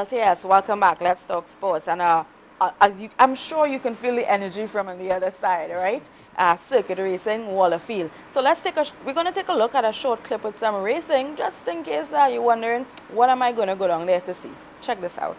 LTS, welcome back. Let's talk sports. And I'm sure you can feel the energy from on the other side, right? Circuit racing, Waller Field. So we're going to take a look at a short clip with some racing, just in case you're wondering, what am I going to go down there to see? Check this out.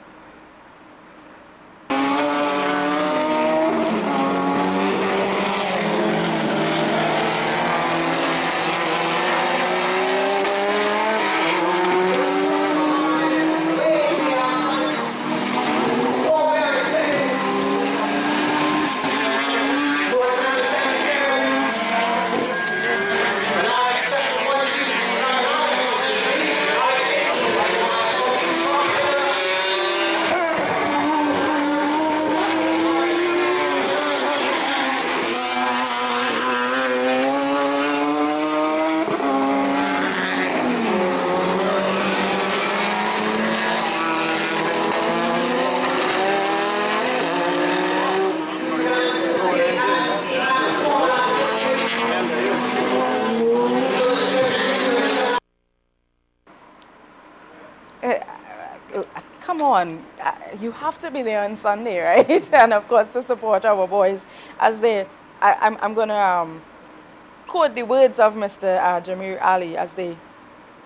Come on, you have to be there on Sunday, right? And of course to support our boys as I'm going to quote the words of Mr. Jamir Ali as they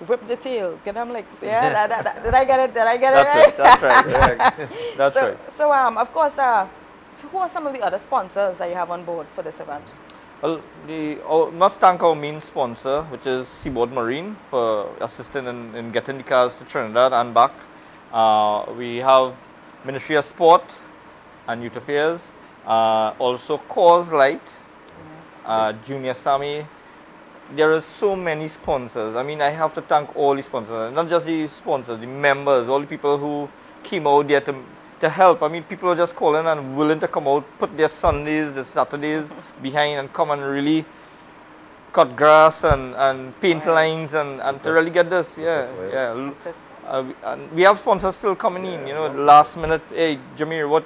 whip the tail. Get them like, yeah, did I get it? Did I get it right? That's right. That's right. So of course, so who are some of the other sponsors that you have on board for this event? Well, must thank our main sponsor, which is Seaboard Marine, for assisting in getting the cars to Trinidad and back. We have Ministry of Sport and Youth Affairs, also Cause Light, Junior Sammy. There are so many sponsors. I mean, I have to thank all the sponsors, not just the sponsors, the members, all the people who came out there to help. I mean, people are just calling and willing to come out, put their Sundays, their Saturdays behind and come and really cut grass and paint lines and to really get this. And we have sponsors still coming in, you know, last minute. Hey, Jamir, what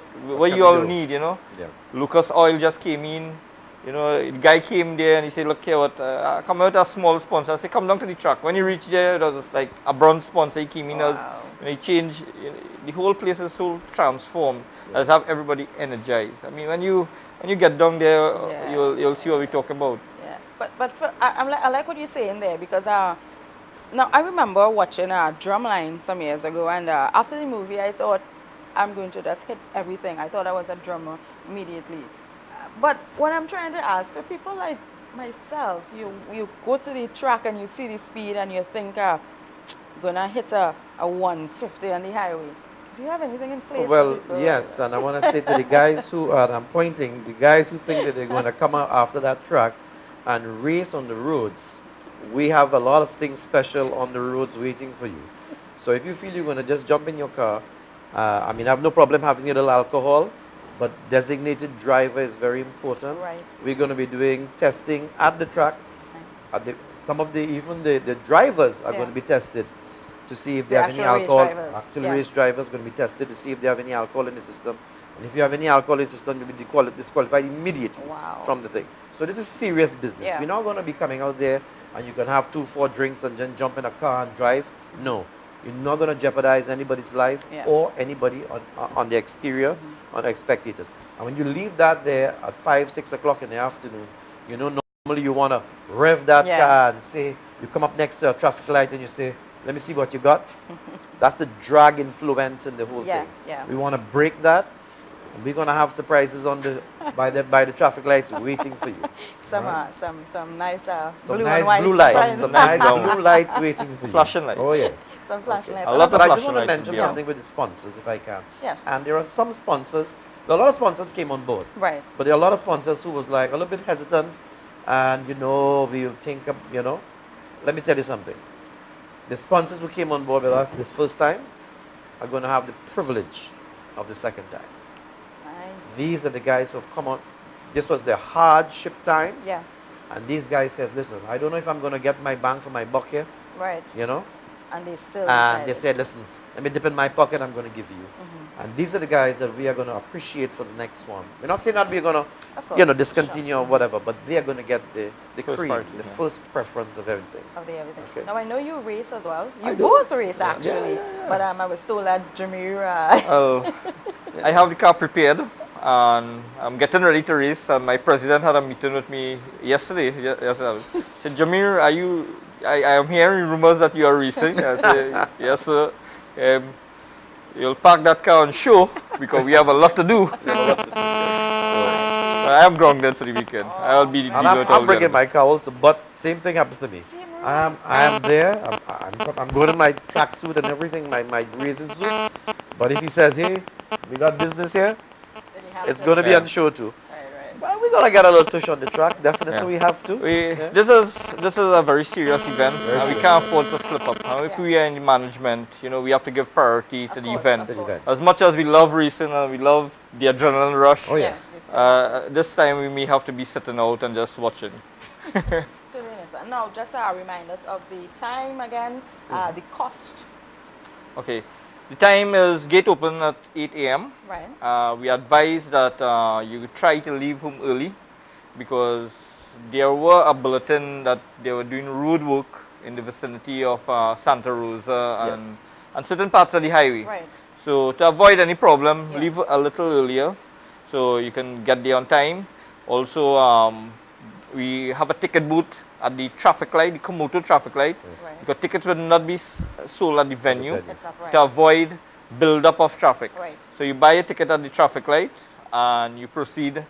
you all need, you know? Yeah. Lucas Oil just came in. You know, the guy came there and he said, look here, come out as a small sponsor. I said, come down to the track. When he reached there, it was like a bronze sponsor. He came in as, he changed, the whole place is so transformed that have everybody energized. I mean, when you get down there, you'll see what we're talking about. Yeah, but I like what you're saying there because now I remember watching Drumline some years ago, and after the movie, I thought I'm going to just hit everything. I thought I was a drummer immediately. But what I'm trying to ask, for people like myself, you go to the track and you see the speed and you think, gonna hit a 150 on the highway. Do you have anything in place? Well, yes, and I want to say to the guys who are, I'm pointing, the guys who think that they're going to come out after that track and race on the roads, we have a lot of things special on the roads waiting for you. So if you feel you're going to just jump in your car, I mean, I have no problem having a little alcohol, but designated driver is very important. Right. We're going to be doing testing at the track. At even the drivers are going to be tested to see if they have any alcohol. Race drivers are going to be tested to see if they have any alcohol in the system. And if you have any alcohol in the system, you'll be disqualified immediately from the thing. So this is serious business. Yeah. We're not going to be coming out there and you can have 2-4 drinks and then jump in a car and drive. No. You're not going to jeopardize anybody's life or anybody on the exterior, on the spectators. And when you leave that there at 5-6 o'clock in the afternoon, you know, normally you want to rev that car and say, you come up next to a traffic light and you say, let me see what you got. That's the drag influence in the whole thing. Yeah. We want to break that. And we're going to have surprises on by the traffic lights waiting for you. Some nice blue lights. Some nice blue lights waiting for you. Flashing lights. Oh, yeah. Some flashing lights. But I just want to mention something with the sponsors, if I can. Yes. And there are some sponsors, a lot of sponsors came on board. Right. But there are a lot of sponsors who was like a little bit hesitant. And, you know, we'll think, you know, let me tell you something. The sponsors who came on board with us this first time are going to have the privilege of the second time. Nice. These are the guys who have come on. This was their hardship times. Yeah. And these guys says, listen, I don't know if I'm going to get my bang for my buck here. Right. You know? And they still And they said, listen, let me dip in my pocket, I'm going to give you. And these are the guys that we are going to appreciate for the next one. We're not saying that we're going to, discontinue or whatever, but they are going to get the First cream, priority, the yeah. first preference of everything. Of the everything. Okay. Now I know you race as well. I You do. both race Yeah. actually, Yeah. but I was told that Jameer. I have the car prepared, and I'm getting ready to race. And my president had a meeting with me yesterday. Yesterday, said, "Jameer, I am hearing rumors that you are racing." I said, "Yes, sir. You'll park that car on show because we have a lot to do." So I am grounded for the weekend. I'll be And dealing with all I'm the bringing elements. my car also, but same thing happens to me. Same I am there. I'm going in my tracksuit and everything, my racing suit. But if he says, "Hey, we got business here," Then you have it's to- going to be Yeah. on show too. Right. Well, we're going to get a little tush on the track. Definitely, Yeah. we have to. Yeah. This is a very serious event, and we serious. can't afford to slip up. Now, if Yeah. we are in the management, we have to give priority to Of the course, event. of To the course. event. As much as we love racing and we love the adrenaline rush, Oh, yeah. You still have to. this time we may have to be sitting out and just watching. Totally understand. Now, just remind us of the time again, the cost. Okay, the time is gate open at 8 a.m. Right. We advise that you try to leave home early because there were a bulletin that they were doing road work in the vicinity of Santa Rosa and certain parts of the highway. Right. So to avoid any problem, Yeah. leave a little earlier so you can get there on time. Also, we have a ticket booth at the traffic light, the Komodo traffic light, Right. because tickets will not be sold at the venue venue. It's up right. to avoid build-up of traffic. Right. So you buy a ticket at the traffic light and you proceed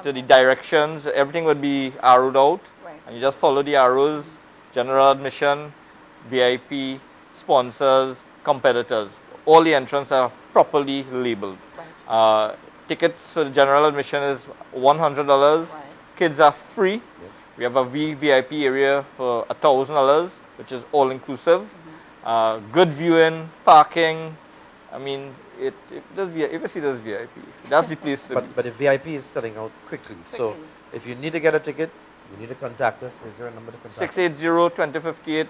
to the directions. Everything would be arrowed out, Right. and you just follow the arrows. General admission, VIP, sponsors, competitors. All the entrants are properly labeled. Right. Tickets for the general admission is $100. Right. Kids are free. We have a VIP area for $1,000, which is all inclusive. Good viewing, parking. I mean, if you see this VIP, that's the place to be. But the VIP is selling out quickly. So Quickly. if you need to get a ticket, you need to contact us. Is there a number to contact? 680-2058.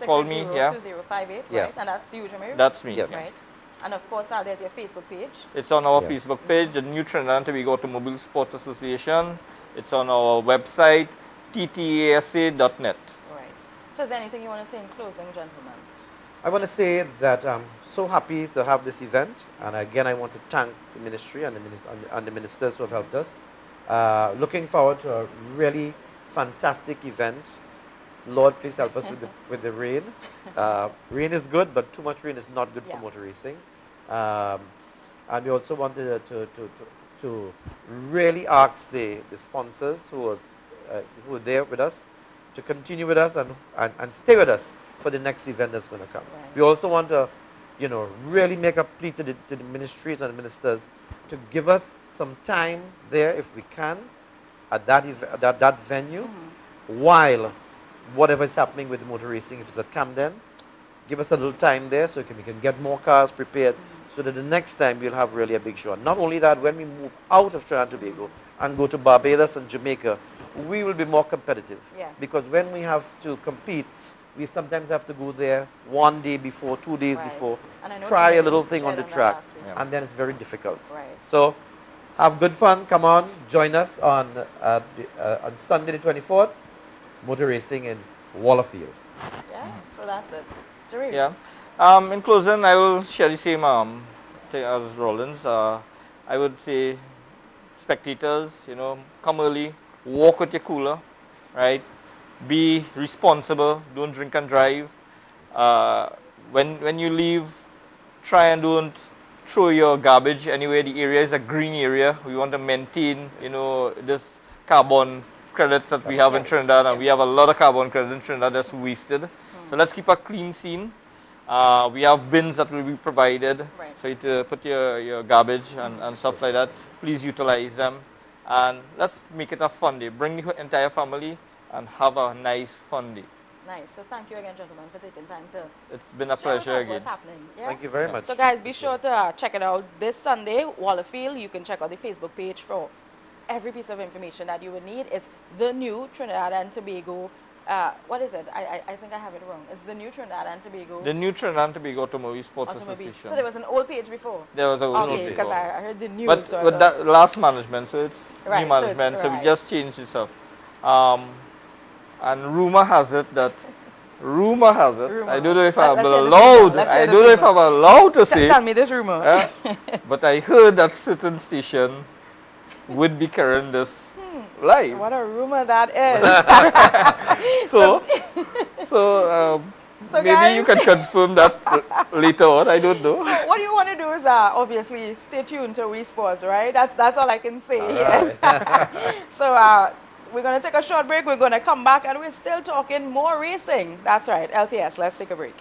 Call me, yeah. 2058, Yeah. right? And that's you, Jameer? That's me. Yes. Right. And of course, there's your Facebook page. It's on our Yeah. Facebook page, the New Trinidad and Tobago Automobile Sports Association. It's on our website, ttasa.net. Right. So is there anything you want to say in closing, gentlemen? I want to say that I'm so happy to have this event, and again, I want to thank the ministry and the ministers who have helped us. Looking forward to a really fantastic event. Lord, please help us with the rain. Rain is good, but too much rain is not good for Yeah. motor racing. And we also wanted to really ask the sponsors who are there with us to continue with us and stay with us for the next event that's going to come. Right. We also want to, really make a plea to the ministries and ministers to give us some time there if we can at that venue while whatever is happening with the motor racing. If it's at Camden, give us a little time there so we can get more cars prepared so that the next time we'll have really a big show. And not only that, when we move out of Trinidad and Tobago and go to Barbados and Jamaica, we will be more competitive. Yeah. Because when we have to compete, we sometimes have to go there 1 day before, 2 days Right. before, And I know try a Jameer little thing on shared the that track, last week. Yeah. and then it's very difficult. Right. So have good fun. Come on, join us on Sunday the 24th, motor racing in Wallerfield. Yeah, so that's it. Jameer. Yeah. In closing, I will share the same thing as Rollins. I would say, spectators, come early, walk with your cooler, right? Be responsible. Don't drink and drive. When you leave, try and don't throw your garbage anywhere. The area is a green area. We want to maintain, this carbon credits that we have in Yes. Trinidad, and Yeah. we have a lot of carbon credits in Trinidad that's wasted. So let's keep a clean scene. We have bins that will be provided Right. for you to put your garbage and stuff like that. Please utilize them, and let's make it a fun day. Bring the entire family and have a nice fun day. Nice. So thank you again, gentlemen, for taking time to It's been a share with pleasure us again. what's happening. Yeah? Thank you very much. So guys, be sure to check it out this Sunday, Wallerfield. You can check out the Facebook page for every piece of information that you would need. It's the New Trinidad and Tobago what is it? I think I have it wrong. It's the New Trinidad and Tobago The New Trinidad and Tobago Automobile Sports Automobile. Association. So there was an old page before. There was a old Okay, page. because I heard the news. But so I with thought- that last management, so it's Right, new so it's- management, so we right. just changed it up. And rumor has it that I don't know if I'm Let's hear this allowed. rumor. Let's hear I this don't know if rumor. I'm allowed to say. Tell me this rumor. But I heard that certain station would be carrying this live. What a rumor that is. So So maybe guys- you can confirm that later on. I don't know. So what you want to do is obviously stay tuned to Wii Sports, right? That's all I can say here. So we're going to take a short break. We're going to come back and we're still talking more racing. That's right, LTS. Let's take a break.